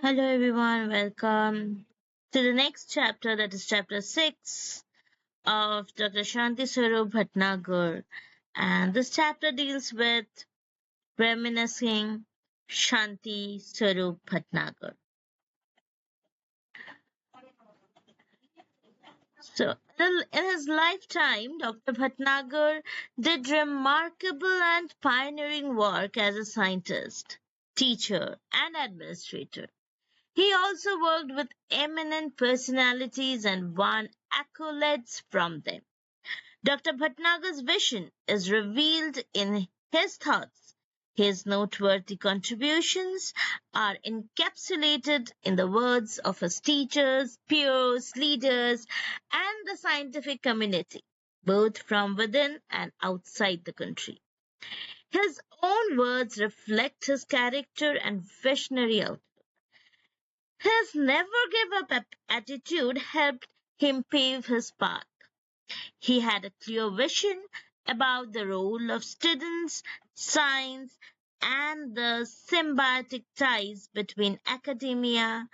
Hello everyone, welcome to the next chapter, that is chapter 6 of Dr. Shanti Swarup Bhatnagar. And this chapter deals with reminiscing Shanti Swarup Bhatnagar. So, in his lifetime, Dr. Bhatnagar did remarkable and pioneering work as a scientist, teacher, and administrator. He also worked with eminent personalities and won accolades from them. Dr. Bhatnagar's vision is revealed in his thoughts. His noteworthy contributions are encapsulated in the words of his teachers, peers, leaders, and the scientific community, both from within and outside the country. His own words reflect his character and visionary outlook. His never give up attitude helped him pave his path. He had a clear vision about the role of students, science, and the symbiotic ties between academia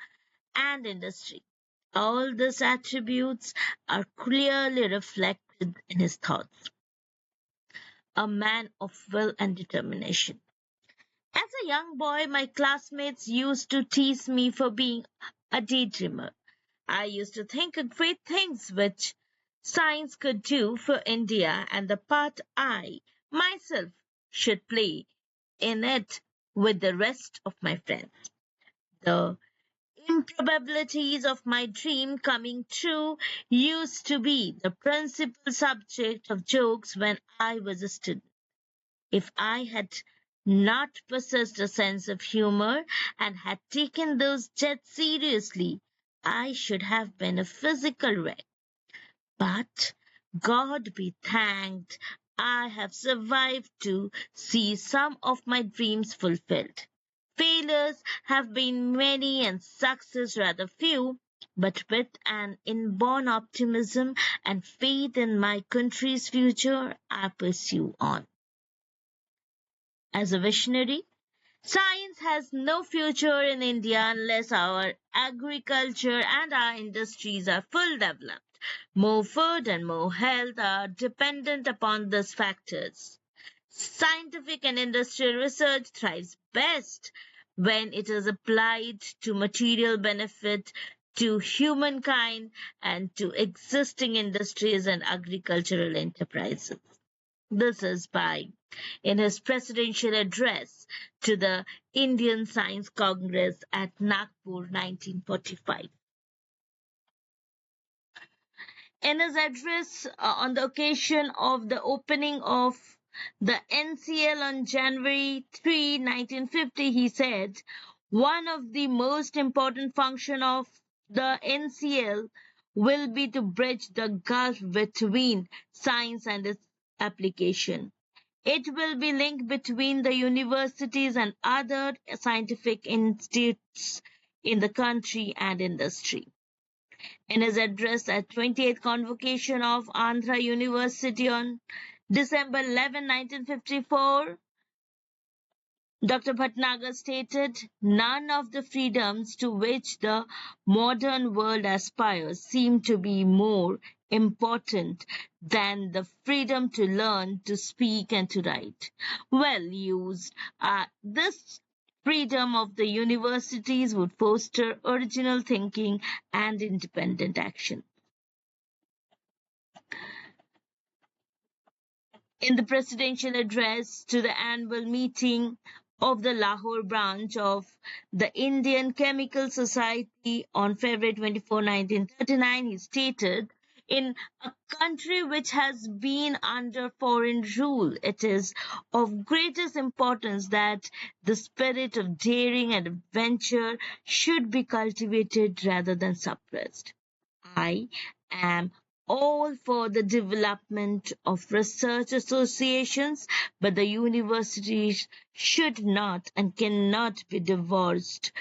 and industry. All these attributes are clearly reflected in his thoughts. A man of will and determination. As a young boy, my classmates used to tease me for being a daydreamer. I used to think of great things which science could do for India and the part I myself should play in it with the rest of my friends. The improbabilities of my dream coming true used to be the principal subject of jokes when I was a student. If I had not possessed a sense of humor and had taken those jets seriously, I should have been a physical wreck. But God be thanked, I have survived to see some of my dreams fulfilled. Failures have been many and success rather few, but with an inborn optimism and faith in my country's future, I pursue on. As a visionary, science has no future in India unless our agriculture and our industries are full developed. More food and more health are dependent upon these factors. Scientific and industrial research thrives best when it is applied to material benefit to humankind and to existing industries and agricultural enterprises. This is by in his presidential address to the Indian Science Congress at Nagpur 1945. In his address on the occasion of the opening of the NCL on January 3, 1950, he said, one of the most important functions of the NCL will be to bridge the gulf between science and its application. It will be linked between the universities and other scientific institutes in the country and industry. In his address at 28th convocation of Andhra University on December 11, 1954, Dr. Bhatnagar stated, none of the freedoms to which the modern world aspires seem to be more important than the freedom to learn, to speak, and to write. Well used, this freedom of the universities would foster original thinking and independent action. In the presidential address to the annual meeting of the Lahore branch of the Indian Chemical Society on February 24, 1939, he stated, in a country which has been under foreign rule, it is of greatest importance that the spirit of daring and adventure should be cultivated rather than suppressed. I am all for the development of research associations, but the universities should not and cannot be divorced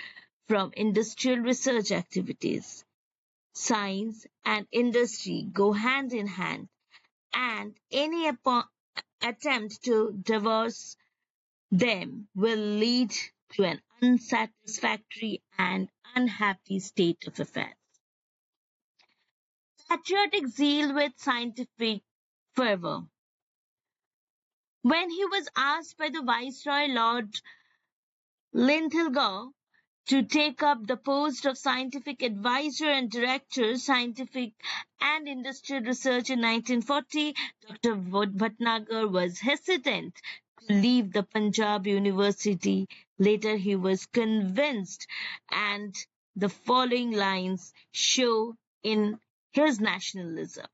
from industrial research activities. Science and industry go hand in hand, and any attempt to divorce them will lead to an unsatisfactory and unhappy state of affairs. Patriotic zeal with scientific fervor. When he was asked by the Viceroy Lord Linlithgow to take up the post of scientific advisor and director, scientific and industrial research in 1940, Dr. Bhatnagar was hesitant to leave the Punjab University. Later, he was convinced, and the following lines show in his nationalism.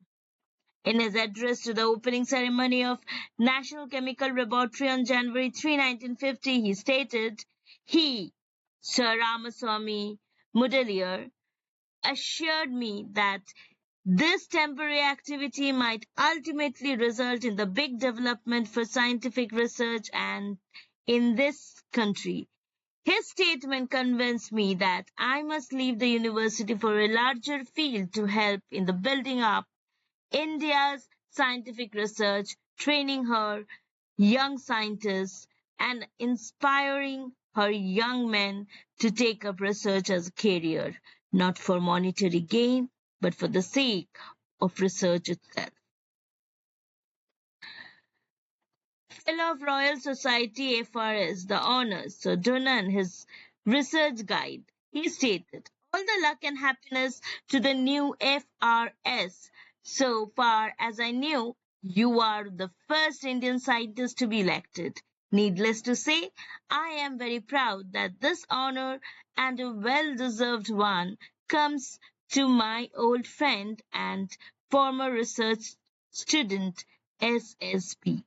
In his address to the opening ceremony of National Chemical Laboratory on January 3, 1950, he stated, he, Sir Ramaswamy Mudaliar, assured me that this temporary activity might ultimately result in the big development for scientific research and in this country. His statement convinced me that I must leave the university for a larger field to help in the building up India's scientific research, training her young scientists and inspiring her young men to take up research as a career, not for monetary gain, but for the sake of research itself. Fellow of Royal Society FRS, the honors, Sir Dunan, his research guide, he stated, all the luck and happiness to the new FRS. So far as I knew, you are the first Indian scientist to be elected. Needless to say, I am very proud that this honor and a well-deserved one comes to my old friend and former research student SSP.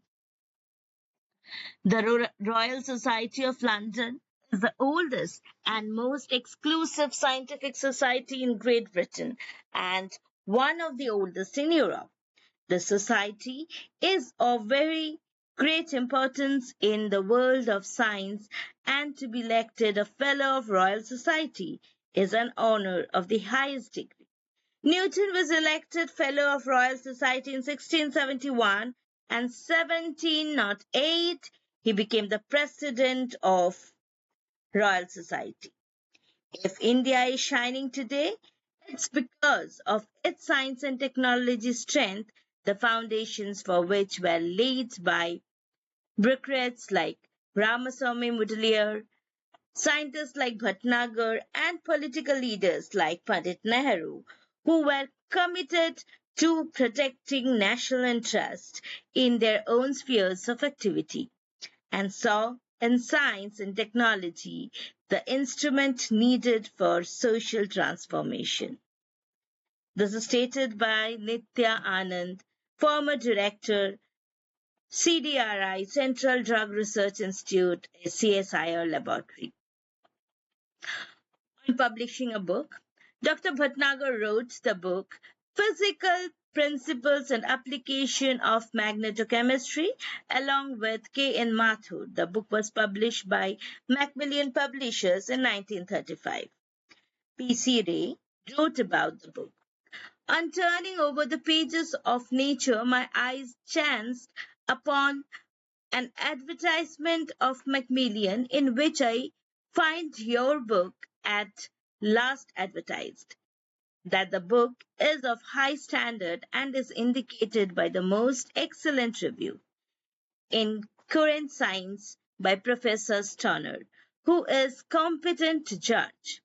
The Royal Society of London is the oldest and most exclusive scientific society in Great Britain and one of the oldest in Europe. The society is of very great importance in the world of science, and to be elected a Fellow of Royal Society is an honor of the highest degree. Newton was elected Fellow of Royal Society in 1671, and 1708 he became the President of Royal Society. If India is shining today, it's because of its science and technology strength, the foundations for which were laid by bureaucrats like Ramaswamy Mudaliar, scientists like Bhatnagar, and political leaders like Pandit Nehru, who were committed to protecting national interest in their own spheres of activity, and saw in science and technology the instrument needed for social transformation. This is stated by Nitya Anand, former director, CDRI, Central Drug Research Institute, a CSIR laboratory. On publishing a book, Dr. Bhatnagar wrote the book Physical Principles and Application of Magnetochemistry along with K.N. Mathur. The book was published by Macmillan Publishers in 1935. P.C. Ray wrote about the book. On turning over the pages of Nature, my eyes chanced upon an advertisement of Macmillan in which I find your book at last advertised. That the book is of high standard and is indicated by the most excellent review in current science by Professor Stoner, who is competent to judge.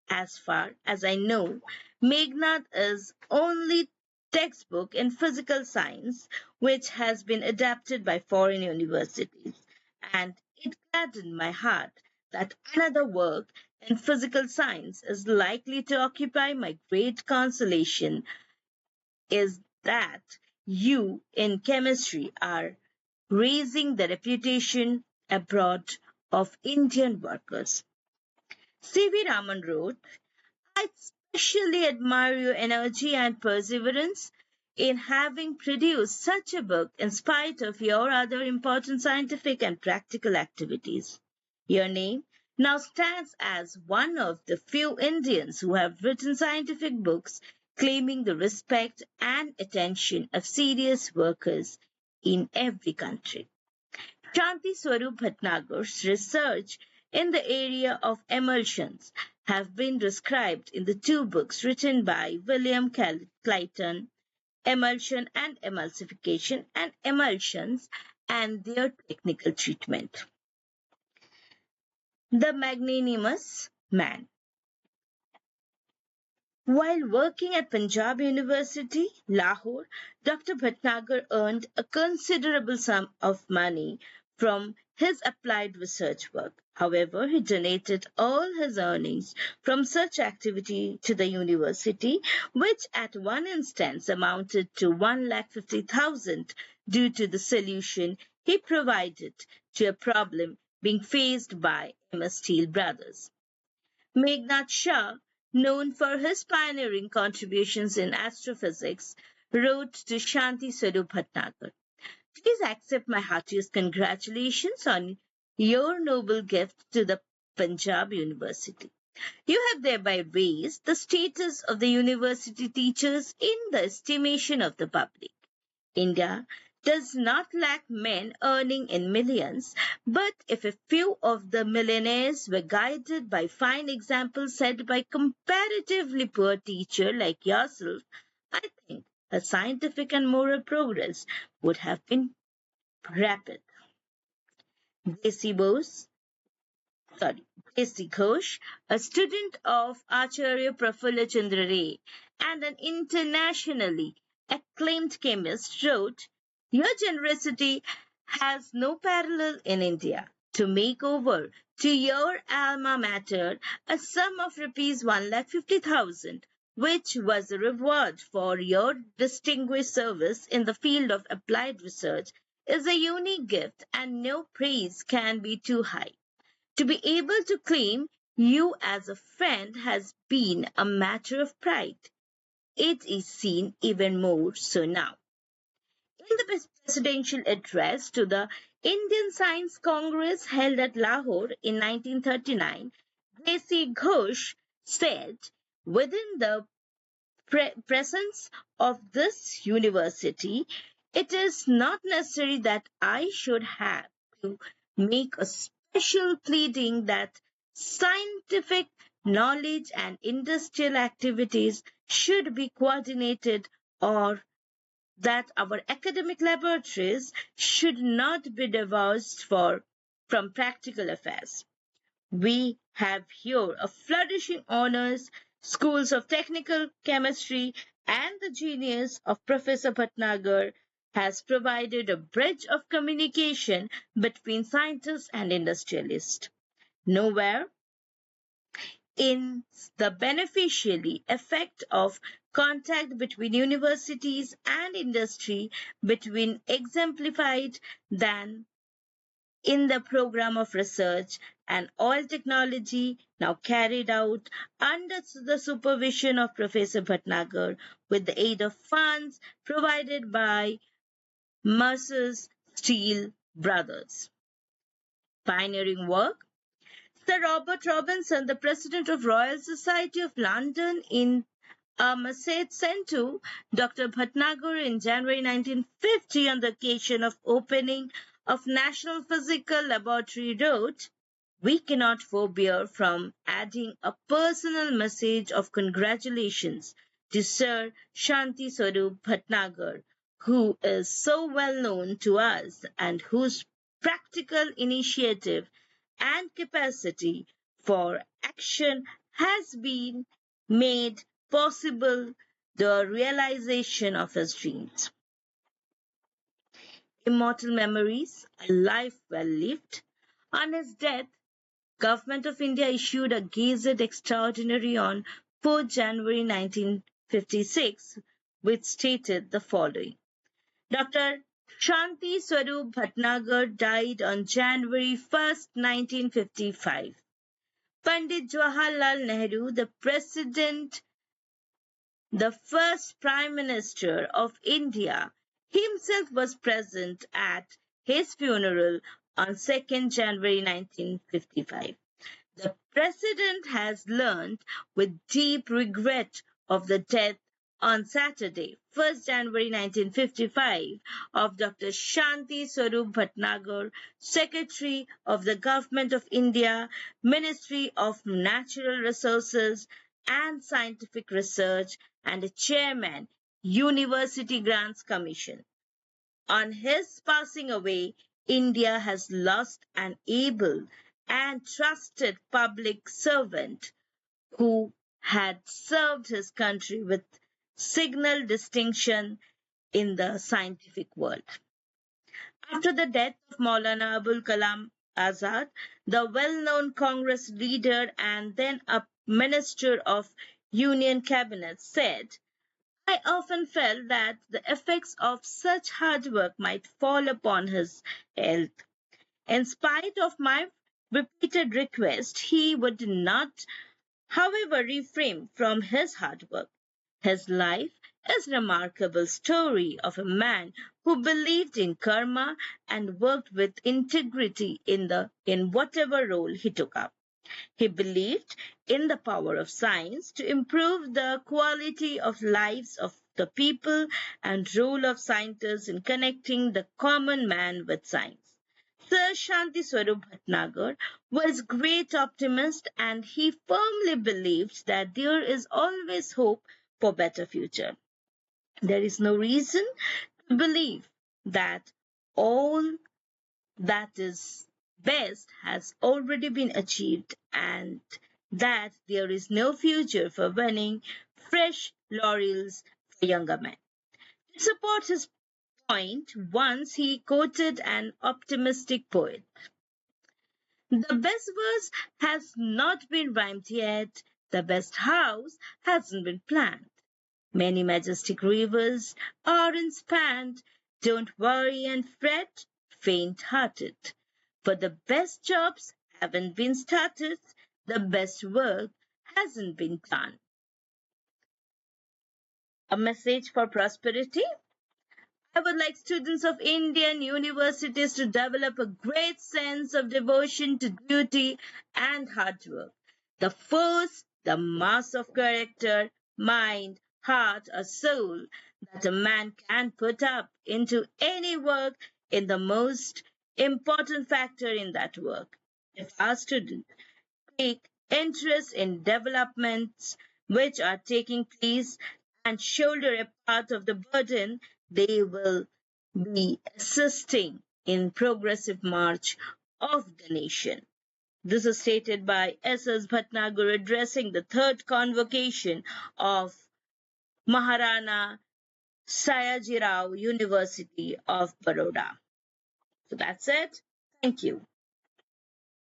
As far as I know, Meghnad is only textbook in physical science which has been adapted by foreign universities, and it gladdened my heart that another work in physical science is likely to occupy my great consolation is that you in chemistry are raising the reputation abroad of Indian workers. C.V. Raman wrote, I especially admire your energy and perseverance in having produced such a book in spite of your other important scientific and practical activities. Your name now stands as one of the few Indians who have written scientific books claiming the respect and attention of serious workers in every country. Shanti Swarup Bhatnagar's research in the area of emulsions have been described in the two books written by William Clayton, Emulsion and Emulsification, and Emulsions and Their Technical Treatment. The Magnanimous Man. While working at Punjab University, Lahore, Dr. Bhatnagar earned a considerable sum of money from his applied research work. However, he donated all his earnings from such activity to the university, which at one instance amounted to 1,50,000 due to the solution he provided to a problem being faced by MS Steel Brothers. Meghnad Shah, known for his pioneering contributions in astrophysics, wrote to Shanti Swarup Bhatnagar, "Please accept my heartiest congratulations on your noble gift to the Punjab University. You have thereby raised the status of the university teachers in the estimation of the public. India does not lack men earning in millions, but if a few of the millionaires were guided by fine examples set by comparatively poor teacher like yourself, I think a scientific and moral progress would have been rapid." Desi Bose, sorry, Desi Ghosh, a student of Acharya Prafulla Chandra Ray and an internationally acclaimed chemist, wrote, "Your generosity has no parallel in India. To make over to your alma mater a sum of rupees 1,50,000, which was a reward for your distinguished service in the field of applied research, is a unique gift and no praise can be too high. To be able to claim you as a friend has been a matter of pride. It is seen even more so now." In the presidential address to the Indian Science Congress held at Lahore in 1939, Desi Ghosh said, "Within the presence of this university, it is not necessary that I should have to make a special pleading that scientific knowledge and industrial activities should be coordinated, or that our academic laboratories should not be divorced from practical affairs. We have here a flourishing honors, schools of technical chemistry, and the genius of Professor Bhatnagar has provided a bridge of communication between scientists and industrialists. Nowhere in the beneficially effect of contact between universities and industry between exemplified than in the program of research and oil technology now carried out under the supervision of Professor Bhatnagar with the aid of funds provided by Mercer's Steel Brothers. Pioneering work. Sir Robert Robinson, the president of Royal Society of London, in a message sent to Dr. Bhatnagar in January 1950 on the occasion of opening of National Physical Laboratory, wrote, "We cannot forbear from adding a personal message of congratulations to Sir Shanti Swarup Bhatnagar, who is so well known to us and whose practical initiative and capacity for action has been made possible the realization of his dreams. Immortal memories, a life well lived." On his death, Government of India issued a Gazette Extraordinary on 4 January 1956, which stated the following. Dr. Shanti Swarup Bhatnagar died on January 1st, 1955. Pandit Jawaharlal Nehru, the President, the first Prime Minister of India, himself was present at his funeral on 2nd January 1955. The President has learned with deep regret of the death on Saturday, 1st January 1955, of Dr. Shanti Swarup Bhatnagar, Secretary of the Government of India, Ministry of Natural Resources and Scientific Research, and a Chairman, University Grants Commission. On his passing away, India has lost an able and trusted public servant who had served his country with signal distinction in the scientific world. After the death of Maulana Abul Kalam Azad, the well-known Congress leader and then a minister of Union Cabinet said, I often felt that the effects of such hard work might fall upon his health. In spite of my repeated request, he would not, however, refrain from his hard work. His life is a remarkable story of a man who believed in karma and worked with integrity in whatever role he took up. He believed in the power of science to improve the quality of lives of the people and role of scientists in connecting the common man with science. Sir Shanti Swarup Bhatnagar was a great optimist and he firmly believed that there is always hope for better future. There is no reason to believe that all that is best has already been achieved and that there is no future for winning fresh laurels for younger men. To support his point, once he quoted an optimistic poet. The best verse has not been rhymed yet, the best house hasn't been planned. Many majestic rivers aren't spanned. Don't worry and fret, faint-hearted. For the best jobs haven't been started, the best work hasn't been done. A message for prosperity. I would like students of Indian universities to develop a great sense of devotion to duty and hard work. The force, the mass of character, mind, heart, or soul that a man can put up into any work is the most important factor in that work. If our students take interest in developments which are taking place and shoulder a part of the burden, they will be assisting in progressive march of the nation. This is stated by S.S. Bhatnagar addressing the third convocation of Maharana Sayajirao University of Baroda. So that's it. Thank you.